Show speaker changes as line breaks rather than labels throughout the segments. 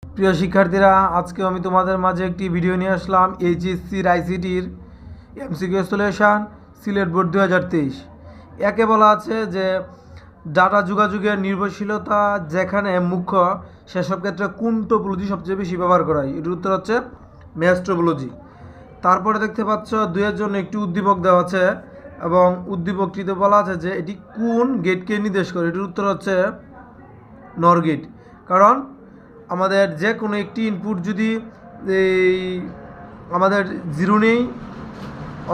প্রিয় শিক্ষার্থীরা, আজকে আমি তোমাদের মাঝে একটি ভিডিও নিয়ে আসলাম এইচএসসির আইসিটির এমসিকিউ সলিউশন সিলেট বোর্ড 2023। একে বলা আছে যে ডাটা যোগাযোগের নির্ভরশীলতা যেখানে মুখ্য সেসব ক্ষেত্রে কোন টোপোলজি সবচেয়ে বেশি ব্যবহার করা হয়? এটির উত্তর হচ্ছে ম্যাচ টোপোলজি। তারপরে দেখতে পাচ্ছ দুইয়ের জন্য একটি উদ্দীপক দেওয়া আছে এবং উদ্দীপকটিতে বলা আছে যে এটি কোন গেটকে নির্দেশ করে? এটির উত্তর হচ্ছে নর গেট। কারণ আমাদের যে কোনো একটি ইনপুট যদি এই আমাদের 0 নেই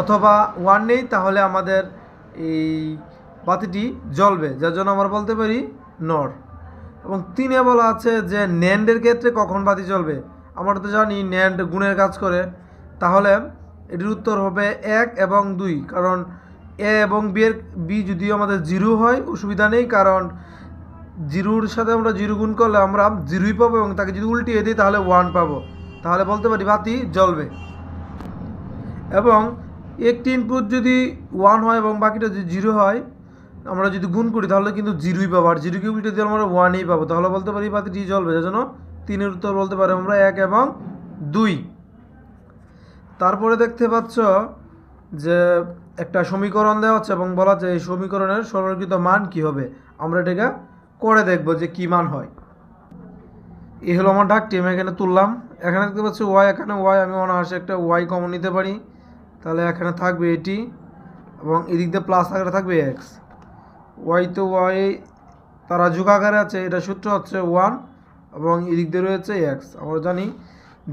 অথবা 1 নেই তাহলে আমাদের এই বাতিটি জ্বলবে, যার জন্য আমরা বলতে পারি নর। এবং 3-এ বলা আছে যে ন্যান্ডের ক্ষেত্রে কখন বাতি জ্বলবে? আমরা তো জানি ন্যান্ড গুণের কাজ করে, তাহলে এটির উত্তর হবে 1 এবং 2। কারণ এ এবং বি যদিও আমাদের 0 হয় অসুবিধা নেই, কারণ 0-র সাথে আমরা 0 গুণ করলে আমরা 0ই পাবো এবং তাকে যদি উল্টিয়ে দিই তাহলে 1 পাবো, তাহলে বলতে পারি বাতি জ্বলবে। এবং একটি ইনপুট যদি 1 হয় এবং বাকিটা যদি 0 হয়, আমরা যদি গুণ করি তাহলে কিন্তু 0ই পাবো, আর 0কে উল্টে দিয়ে আমরা 1ই পাবো, তাহলে বলতে পারি বাতিটি জ্বলবে। যার জন্য 3-এর উত্তর বলতে পারি আমরা 1 এবং 2। তারপরে দেখতে পাচ্ছ যে একটা সমীকরণ দেওয়া হচ্ছে এবং বলা যায় এই সমীকরণের সরলীকৃত মান কি হবে। আমরা এটাকে করে দেখব যে কী মান হয়। এই হলো আমার ডাকটি, আমি এখানে তুললাম। এখানে দেখতে পাচ্ছি ওয়াই, এখানে ওয়াই, আমি অনায়াসে একটা ওয়াই কমন নিতে পারি, তাহলে এখানে থাকবে এটি এবং এদিক দিয়ে প্লাস আকারে থাকবে এক্স। ওয়াই তো ওয়াই তারা যোগ আকারে আছে, এটা সূত্র হচ্ছে 1 এবং এদিক দিয়ে রয়েছে এক্স। আমরা জানি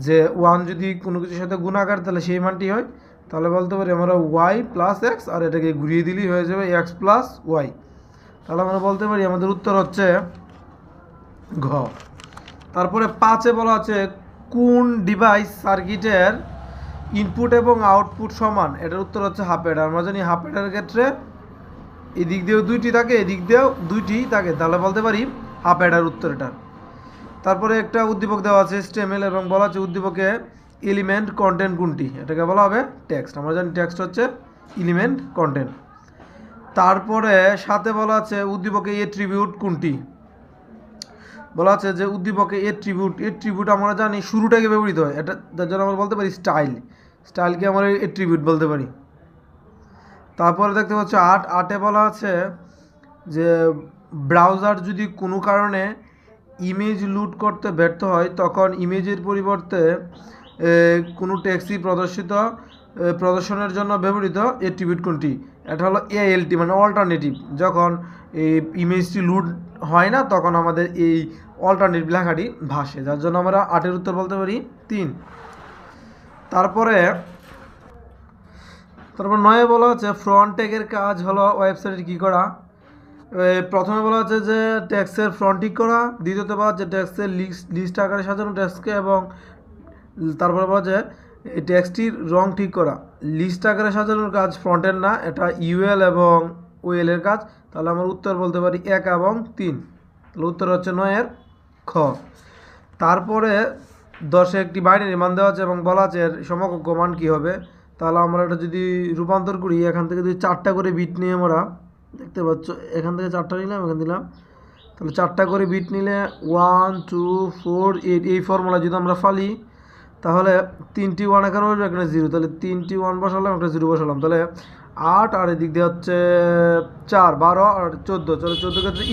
যে 1 যদি কোনো কিছুর সাথে গুণ আকার তাহলে সেই মানটি হয়, তাহলে বলতে পারি আমরা ওয়াই প্লাস এক্স, আর এটাকে ঘুরিয়ে দিলেই হয়ে যাবে এক্স প্লাস ওয়াই। তাহলে আমরা বলতে পারি আমাদের উত্তর হচ্ছে ঘ। তারপরে 5-এ বলা আছে কোন ডিভাইস সার্কিটের ইনপুট এবং আউটপুট সমান? এটার উত্তর হচ্ছে হাফ অ্যাডার। আমরা জানি হাফ অ্যাডারের ক্ষেত্রে এদিক দিয়েও 2টি থাকে, এদিক দিয়েও 2টি থাকে, তাহলে বলতে পারি হাফ অ্যাডার উত্তর এটা। তারপরে একটা উদ্দীপক দেওয়া আছে স্টেমেল এবং বলা আছে উদ্দীপকে এলিমেন্ট কন্টেন্ট কোনটি? এটাকে বলা হবে টেক্সট। আমরা জানি টেক্সট হচ্ছে এলিমেন্ট কন্টেন্ট। তারপরে 7-এ বলা আছে উদ্দীপকে এট্রিবিউট কোনটি? বলা আছে যে উদ্দীপকে এট্রিবিউট আমরা জানি শুরুটাকে ব্যবহৃত হয়, এটা তার জন্য আমরা বলতে পারি স্টাইলকে আমরা এট্রিবিউট বলতে পারি। তারপরে দেখতে পাচ্ছি 8-এ বলা আছে যে ব্রাউজার যদি কোনো কারণে ইমেজ লোড করতে ব্যর্থ হয় তখন ইমেজের পরিবর্তে কোনো টেক্সটই প্রদর্শনের জন্য ব্যবহৃত এট্রিবিউট কোনটি? এটা হলো ALT, মানে অল্টারনেটিভ। যখন এই ইমেজটি লোড হয় না তখন আমাদের এই অল্টারনেটিভ লেখাটি ভাসে, যার জন্য আমরা 8-এর উত্তর বলতে পারি 3। তারপরে 9-এ বলা আছে ফ্রন্ট ট্যাগের কাজ হলো ওয়েবসাইটে কী করা? প্রথমে বলা আছে যে ট্যাক্সের ফ্রন্ট ঠিক করা, দ্বিতীয়তে বলা আছে ট্যাক্সের লিস্ট আকারে সাজানো ট্যাক্সকে, এবং তারপরে বলা যায় এই ট্যাক্সটির রং ঠিক করা। লিস্ট আকারে সাজানোর কাজ ফ্রন্টের না, এটা ইউএল এবং ওএলের কাজ। তাহলে আমার উত্তর বলতে পারি 1 এবং 3। তাহলে উত্তর হচ্ছে 9-এর খ। তারপরে 10-এ একটি বাইনারি মান দেওয়া আছে এবং বলা আছে এর সমকক্ষ মান কী হবে? তাহলে আমরা এটা যদি রূপান্তর করি, এখান থেকে যদি 4টা করে বিট নিয়ে আমরা দেখতে পাচ্ছ, এখান থেকে 4টা নিলাম, এখানে দিলাম, তাহলে 4টা করে বিট নিলে 1 2 4 8, এই ফর্মুলা যদি আমরা ফালি তাহলে 3টি 1 এখানে বসবে, এখানে 0, তাহলে 3টি 1 বসালাম, একটা 0 বসালাম, তাহলে 8, আর এদিক দিয়ে হচ্ছে 4 12 আর 14, চলো 14 ক্ষেত্রে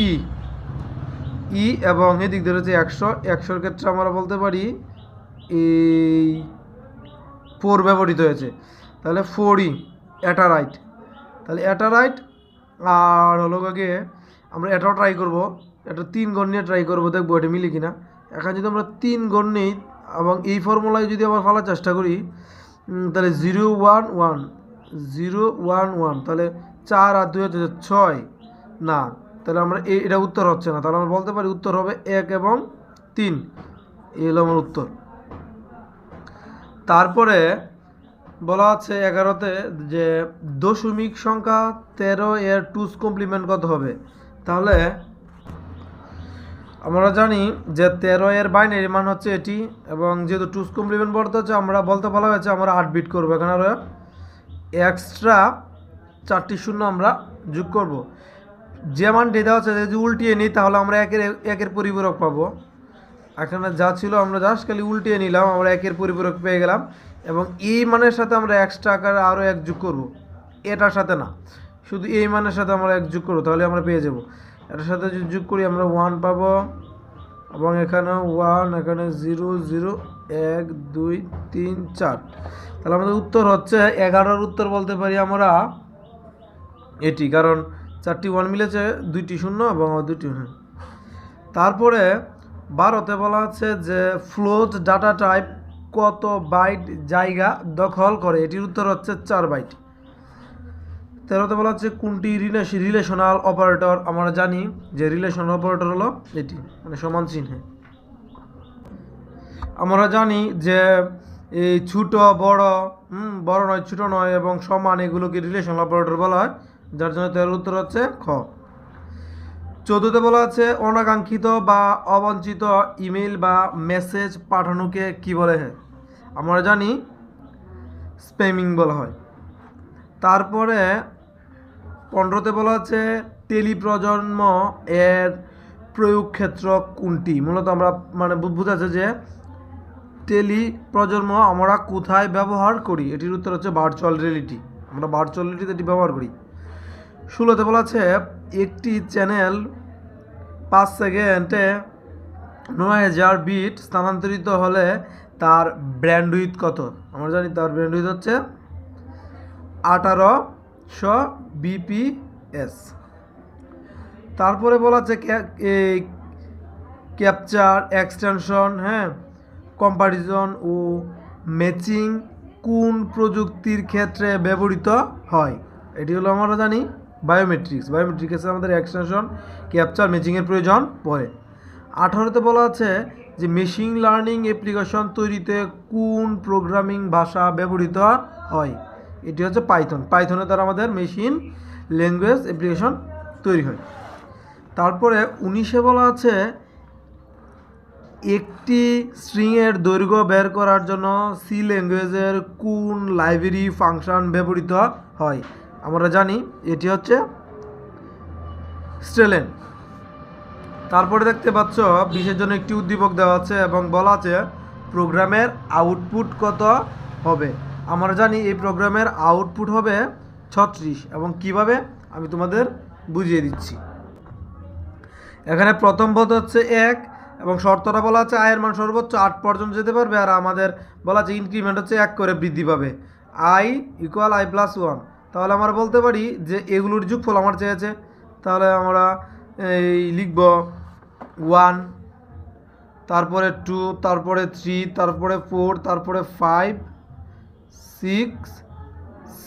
ই এবং এদিক দিয়ে হচ্ছে 100-100-র ক্ষেত্রে আমরা বলতে পারি এই 4 ব্যবহৃত হয়েছে, তাহলে 4E এটা রাইট। তাহলে এটা রাইট। আর হলো গিয়ে আমরা এটাও ট্রাই করবো, এটা 3 গণ নিয়ে ট্রাই করবো, দেখবো এটা মিলে কিনা। এখন যদি আমরা 3 গণ নিই এবং এই ফর্মুলায় যদি আবার ফালার চেষ্টা করি, তাহলে 0 1 1 0 1 1, তাহলে 4 আর 2 হচ্ছে 6 না, তাহলে আমরা এটা উত্তর হচ্ছে না, তাহলে আমরা বলতে পারি উত্তর হবে 1 এবং 3। এই হলো আমার উত্তর। তারপরে বলা আছে 11-তে যে দশমিক সংখ্যা 13 এর 2's কমপ্লিমেন্ট কত হবে? তাহলে আমরা জানি যে 13 এর বাইনারি মান হচ্ছে এটি, এবং যেহেতু 2's কমপ্লিমেন্ট বলতে হচ্ছে আমরা বলতে বলা হয়েছে আমরা 8 বিট করবো, এখানে আরও এক্সট্রা 4টি শূন্য আমরা যোগ করব। যে মানটি দেওয়া হচ্ছে যদি উল্টিয়ে নিই তাহলে আমরা একের পরিপূরক পাবো, এখানে যা ছিল আমরা জাস্ট খালি উল্টিয়ে নিলাম, আমরা একের পরিপূরক পেয়ে গেলাম। এবং এই মানের সাথে আমরা এক্সট্রা আকারে আরও এক যোগ করব, এটার সাথে না, শুধু এই মানের সাথে আমরা এক যোগ করবো, তাহলে আমরা পেয়ে যাব। এটার সাথে যদি যোগ করি আমরা 1 পাবো, এবং এখানে 1, এখানে 0 0 1 2 3 4। তাহলে আমাদের উত্তর হচ্ছে 11-র উত্তর বলতে পারি আমরা এটি, কারণ 4টি 1 মিলেছে, 2টি 0 এবং 2টি। তারপরে 12তে বলা আছে যে ফ্লোট ডাটা টাইপ কত বাইট জায়গা দখল করে, এটির উত্তর হচ্ছে 4 বাইট। 13তে বলা হচ্ছে কোনটি রিলেশনাল অপারেটর, আমরা জানি যে রিলেশনাল অপারেটর হলো এটি, মানে সমান চিহ্নে। আমরা জানি যে এই ছোট বড়, বড় নয় ছোট নয় এবং সমান, এগুলোকে রিলেশনাল অপারেটর বলা হয়, যার জন্য 13 উত্তর হচ্ছে খ। 14তে বলা আছে অনাকাঙ্ক্ষিত বা অবাঞ্ছিত ইমেল বা মেসেজ পাঠানোকে কি বলে? আমরা জানি স্প্যামিং বলা হয়। তারপরে 15তে বলা আছে টেলিপ্রজন্ম এর প্রয়োগ ক্ষেত্র কোনটি? মূলত আমরা মানে বোঝাচ্ছে যে টেলিপ্রজন্ম আমরা কোথায় ব্যবহার করি, এটির উত্তর হচ্ছে ভার্চুয়াল রিয়েলিটি, আমরা ভার্চুয়াল রিয়েলিটিতে এটি ব্যবহার করি। 16তে বলা আছে একটি চ্যানেল 5 সেকেন্ডে 9000 বিট স্থানান্তরিত হলে তার ব্যান্ডউইথ কত? আমরা জানি তার ব্যান্ডউইথ হচ্ছে 1800 বিপিএস। তারপরে বলা আছে ক্যাপচার এক্সটেনশন, কম্পারিজন ও ম্যাচিং কোন প্রযুক্তির ক্ষেত্রে ব্যবহৃত হয়? এটি হলো আমরা জানি বায়োমেট্রিক্সে আমাদের এক্সটেনশন ক্যাপচার ম্যাচিংয়ের প্রয়োজন পড়ে। 18তে বলা আছে যে মেশিন লার্নিং অ্যাপ্লিকেশন তৈরিতে কোন প্রোগ্রামিং ভাষা ব্যবহৃত হয়? এটি হচ্ছে পাইথনের দ্বারা আমাদের মেশিন ল্যাঙ্গুয়েজ অ্যাপ্লিকেশন তৈরি হয়। তারপরে 19-এ বলা আছে একটি স্ট্রিংয়ের দৈর্ঘ্য বের করার জন্য সি ল্যাঙ্গুয়েজের কোন লাইব্রেরি ফাংশন ব্যবহৃত হয়? আমরা জানি এটি হচ্ছে স্ট্রেলেন। তারপরে দেখতে পাচ্ছ 20-এর জন্য একটি উদ্দীপক দেওয়া আছে এবং বলা আছে প্রোগ্রামের আউটপুট কত হবে? আমরা জানি এই প্রোগ্রামের আউটপুট হবে 36, এবং কিভাবে আমি তোমাদের বুঝিয়ে দিচ্ছি। এখানে প্রথম পদ হচ্ছে 1, এবং শর্তটা বলা আছে আয়ের মান সর্বোচ্চ 8 পর্যন্ত যেতে পারবে, আর আমাদের বলা আছে ইনক্রিমেন্ট হচ্ছে 1 করে বৃদ্ধি পাবে, i = i+1। তাহলে আমরা বলতে পারি যে এগুলোর যোগফল আমার চেয়েছে, তাহলে আমরা এই লিখব 1, তারপরে 2, তারপরে 3, তারপরে 4, তারপরে 5 6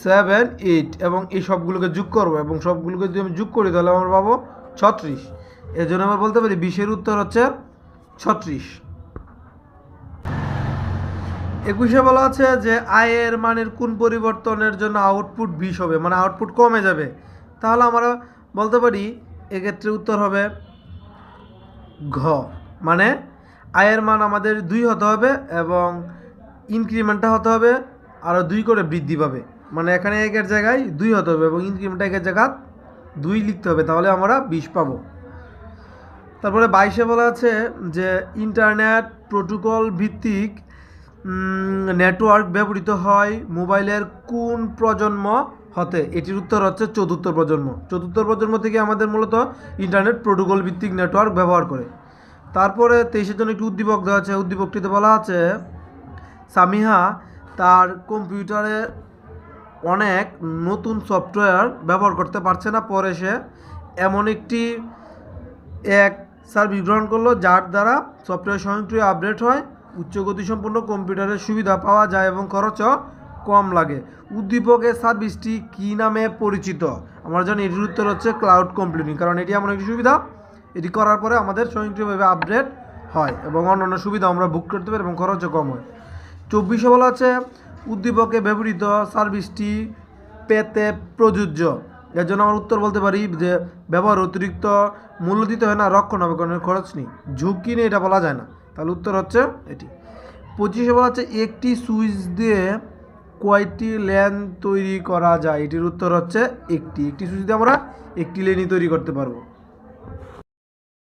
7 8, এবং এই সবগুলোকে যোগ করব, এবং সবগুলোকে যদি আমি যোগ করি তাহলে আমরা পাবো 36। এর জন্য আমরা বলতে পারি 20-এর উত্তর হচ্ছে 36। 21-এ বলা আছে যে আয়ের মানের কোন পরিবর্তনের জন্য আউটপুট 20 হবে, মানে আউটপুট কমে যাবে। তাহলে আমরা বলতে পারি এক্ষেত্রে উত্তর হবে ঘ, মানে আয়ের মান আমাদের 2 হতে হবে এবং ইনক্রিমেন্টটা হতে হবে আরও 2 করে বৃদ্ধি পাবে, মানে এখানে 1-এর জায়গায় 2 হতে হবে এবং ইনক্রিমেন্টটা 1-এর জায়গায় 2 লিখতে হবে, তাহলে আমরা 20 পাবো। তারপরে 22-এ বলা আছে যে ইন্টারনেট প্রোটোকল ভিত্তিক নেটওয়ার্ক ব্যবহৃত হয় মোবাইলের কোন প্রজন্ম হতে? এটির উত্তর হচ্ছে 4র্থ প্রজন্ম। 4র্থ প্রজন্ম থেকে আমাদের মূলত ইন্টারনেট প্রোটোকল ভিত্তিক নেটওয়ার্ক ব্যবহার করে। তারপরে 23-এর জন্য একটি উদ্দীপক দেওয়া আছে, উদ্দীপকটিতে বলা আছে সামিহা তার কম্পিউটারে অনেক নতুন সফটওয়্যার ব্যবহার করতে পারছে না, পরে সে এমন এক সার্ভিস গ্রহণ করলো যার দ্বারা সফটওয়্যার স্বয়ংক্রিয় আপডেট হয়, উচ্চ গতিসম্পন্ন কম্পিউটারের সুবিধা পাওয়া যায় এবং খরচও কম লাগে। উদ্দীপকের সার্ভিসটি কী নামে পরিচিত? আমরা জানি এটির উত্তর হচ্ছে ক্লাউড কম্পিউটিং, কারণ এটি এমন একটি সুবিধা, এটি করার পরে আমাদের স্বয়ংক্রিয়ভাবে আপডেট হয় এবং অন্যান্য সুবিধা আমরা বুক করতে পারি এবং খরচও কম হয়। 24-এ বলা আছে উদ্দীপকে ব্যবহৃত সার্ভিসটি পেতে প্রযোজ্য। এর জন্য আমরা উত্তর বলতে পারি যে ব্যবহার অতিরিক্ত মূল্য দিতে হয় না, রক্ষণাবেক্ষণের খরচ নেই, ঝুঁকি নেই, এটা বলা যায় না, তাহলে উত্তর হচ্ছে এটি। 25-এ বলা হচ্ছে একটি সুইচ দিয়ে কয়টি লেন তৈরি করা যায়? এটির উত্তর হচ্ছে একটি সুইচ দিয়ে আমরা একটি লেনই তৈরি করতে পারবো।